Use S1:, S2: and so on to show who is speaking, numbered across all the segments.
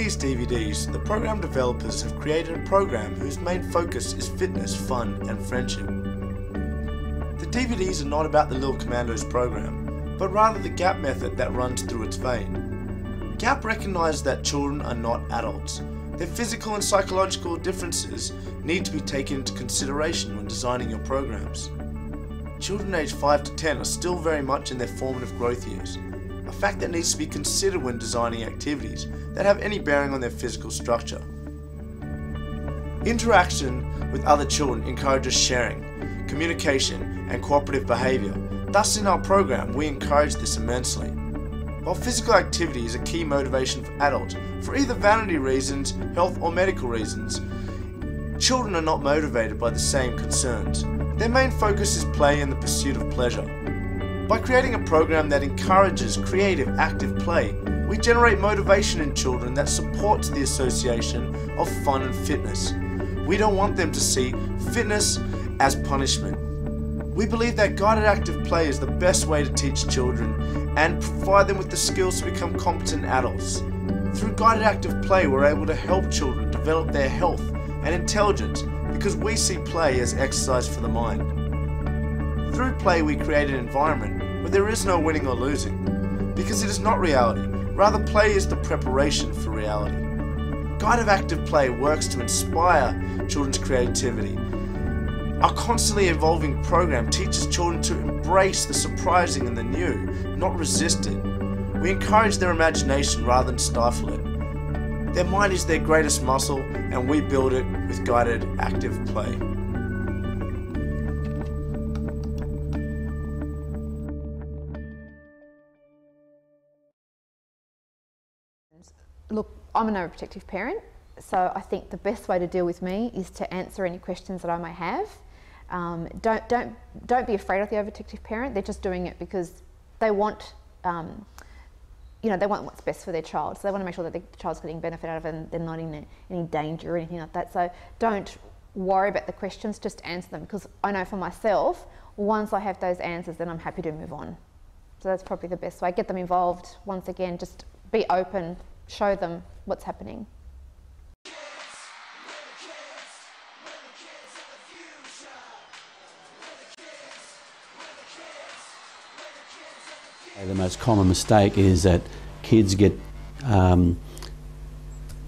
S1: these DVDs, the program developers have created a program whose main focus is fitness, fun and friendship. The DVDs are not about the Little Commandos program, but rather the GAP method that runs through its vein. GAP recognises that children are not adults. Their physical and psychological differences need to be taken into consideration when designing your programs. Children aged 5 to 10 are still very much in their formative growth years, a fact that needs to be considered when designing activities that have any bearing on their physical structure. Interaction with other children encourages sharing, communication and cooperative behaviour. Thus in our program we encourage this immensely. While physical activity is a key motivation for adults for either vanity reasons, health or medical reasons, children are not motivated by the same concerns. Their main focus is play and the pursuit of pleasure. By creating a program that encourages creative, active play, we generate motivation in children that supports the association of fun and fitness. We don't want them to see fitness as punishment. We believe that guided active play is the best way to teach children and provide them with the skills to become competent adults. Through guided active play, we're able to help children develop their health and intelligence because we see play as exercise for the mind. Through play, we create an environment where there is no winning or losing, because it is not reality, rather play is the preparation for reality. Guided active play works to inspire children's creativity. Our constantly evolving program teaches children to embrace the surprising and the new, not resist it. We encourage their imagination rather than stifle it. Their mind is their greatest muscle, and we build it with guided active play.
S2: Look, I'm an overprotective parent, so I think the best way to deal with me is to answer any questions that I may have. Don't be afraid of the overprotective parent. They're just doing it because they want, they want what's best for their child. So they want to make sure that the child's getting benefit out of it and they're not in any danger or anything like that. So don't worry about the questions, just answer them, because I know for myself, once I have those answers, then I'm happy to move on. So that's probably the best way. Get them involved. Once again, just be open, show them what's happening.
S3: The most common mistake is that kids get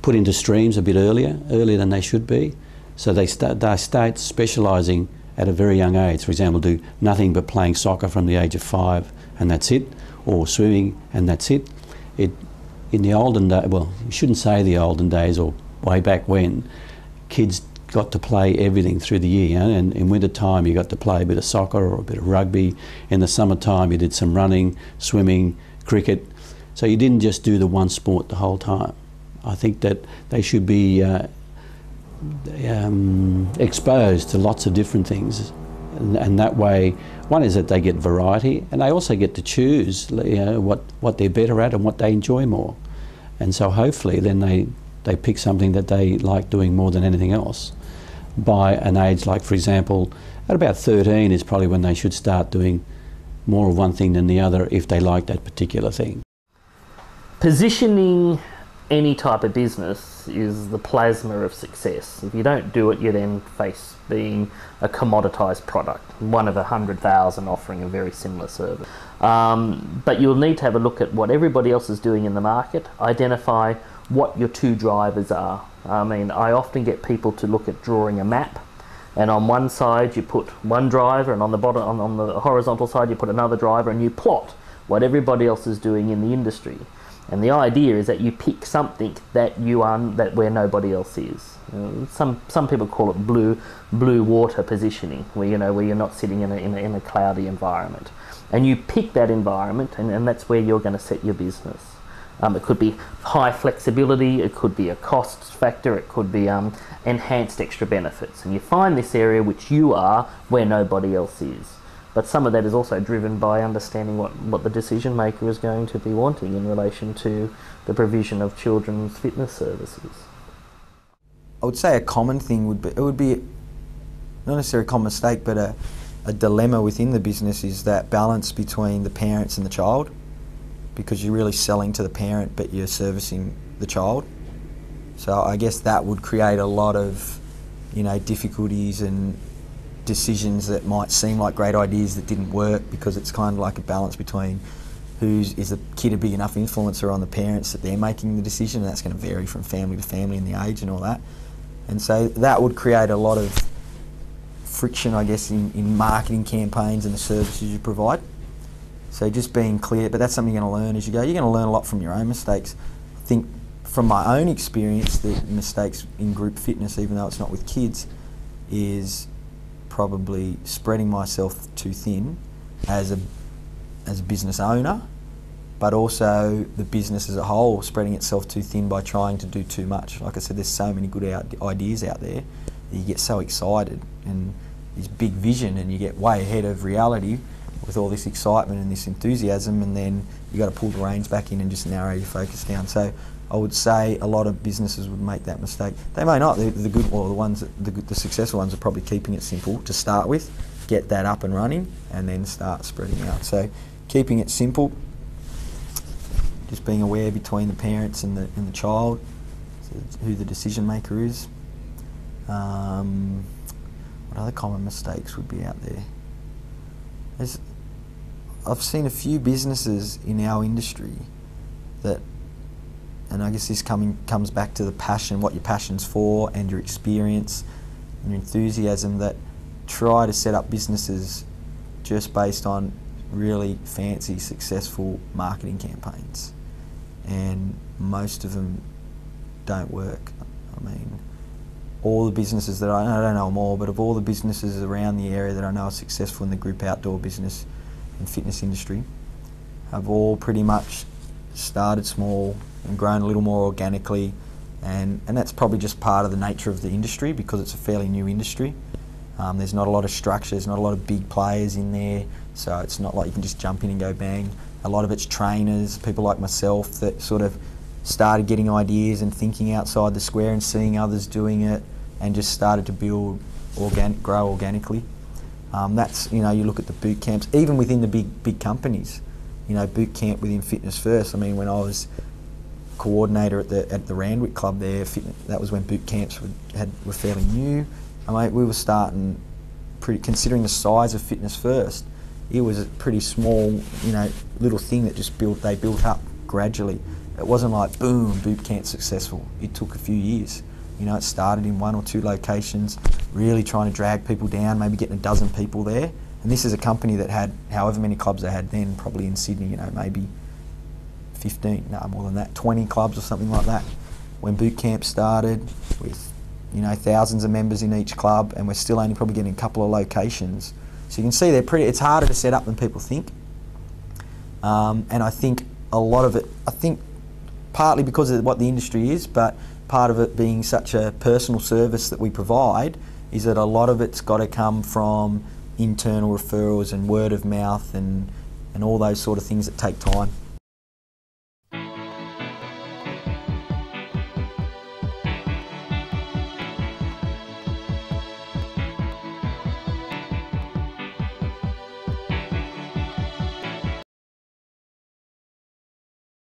S3: put into streams a bit earlier than they should be. So they start specialising at a very young age. For example, do nothing but playing soccer from the age of 5 and that's it, or swimming and that's it. In the olden days, well, you shouldn't say the olden days or way back when, kids got to play everything through the year, and in winter time you got to play a bit of soccer or a bit of rugby. In the summertime you did some running, swimming, cricket. So you didn't just do the one sport the whole time. I think that they should be exposed to lots of different things, and that way, one is that they get variety, and they also get to choose what they're better at and what they enjoy more. And so hopefully then they pick something that they like doing more than anything else. By an age like, for example, at about 13 is probably when they should start doing more of one thing than the other if they like that particular thing.
S4: Positioning any type of business is the plasma of success. If you don't do it, you then face being a commoditised product, one of 100,000 offering a very similar service. But you'll need to have a look at what everybody else is doing in the market, identify what your two drivers are. I mean, I often get people to look at drawing a map, and on one side you put one driver, and on the bottom, on the horizontal side you put another driver, and you plot what everybody else is doing in the industry. And the idea is that you pick something that where nobody else is. Some people call it blue water positioning, where you're not sitting in a cloudy environment, and you pick that environment, and that's where you're going to set your business. It could be high flexibility, it could be a cost factor, it could be enhanced extra benefits, and you find this area which you are where nobody else is. But some of that is also driven by understanding what the decision maker is going to be wanting in relation to the provision of children's fitness services.
S5: I would say a common thing would be not necessarily a common mistake, but a dilemma within the business is that balance between the parents and the child, because you're really selling to the parent but you're servicing the child. So I guess that would create a lot of, you know, difficulties and decisions that might seem like great ideas that didn't work, because it's kind of like a balance between is the kid a big enough influencer on the parents that they're making the decision, and that's going to vary from family to family and the age and all that. And so that would create a lot of friction, I guess, in marketing campaigns and the services you provide. So just being clear, but that's something you're going to learn as you go. You're going to learn a lot from your own mistakes. I think from my own experience, the mistakes in group fitness, even though it's not with kids, is probably spreading myself too thin as a business owner, but also the business as a whole spreading itself too thin by trying to do too much. Like I said, there's so many good ideas out there that you get so excited and this big vision, and you get way ahead of reality with all this excitement and this enthusiasm, and then you got to pull the reins back in and just narrow your focus down. So I would say a lot of businesses would make that mistake. They may not. The good, or the ones the successful ones are probably keeping it simple to start with, get that up and running, and then start spreading out. So keeping it simple, just being aware between the parents and the child, so who the decision maker is. What other common mistakes would be out there? I've seen a few businesses in our industry that, and I guess this comes back to the passion, what your passion's for, and your experience and your enthusiasm, that try to set up businesses just based on really fancy, successful marketing campaigns, and most of them don't work. I mean, all the businesses that I don't know them all, but of all the businesses around the area that I know are successful in the group outdoor business and fitness industry, have all pretty much started small and grown a little more organically, and that's probably just part of the nature of the industry, because it's a fairly new industry. There's not a lot of structure, there's not a lot of big players in there, so it's not like you can just jump in and go bang. A lot of it's trainers, people like myself that sort of started getting ideas and thinking outside the square and seeing others doing it, and just started to grow organically. That's, you know, you look at the boot camps, even within the big companies. You know, boot camp within Fitness First. I mean, when I was coordinator at the Randwick Club there, that was when boot camps were fairly new. I mean, we were starting considering the size of Fitness First, it was a pretty small, you know, little thing that they built up gradually. It wasn't like boom, boot camp successful. It took a few years. You know, it started in 1 or 2 locations, really trying to drag people down, maybe getting 12 people there. And this is a company that had however many clubs they had then, probably in Sydney, you know, maybe 15, no, more than that, 20 clubs or something like that. When boot camp started with, you know, thousands of members in each club, and we're still only probably getting a couple of locations. So you can see it's harder to set up than people think. And I think a lot of it, partly because of what the industry is, but part of it being such a personal service that we provide, is that a lot of it's got to come from internal referrals and word of mouth and all those sort of things that take time.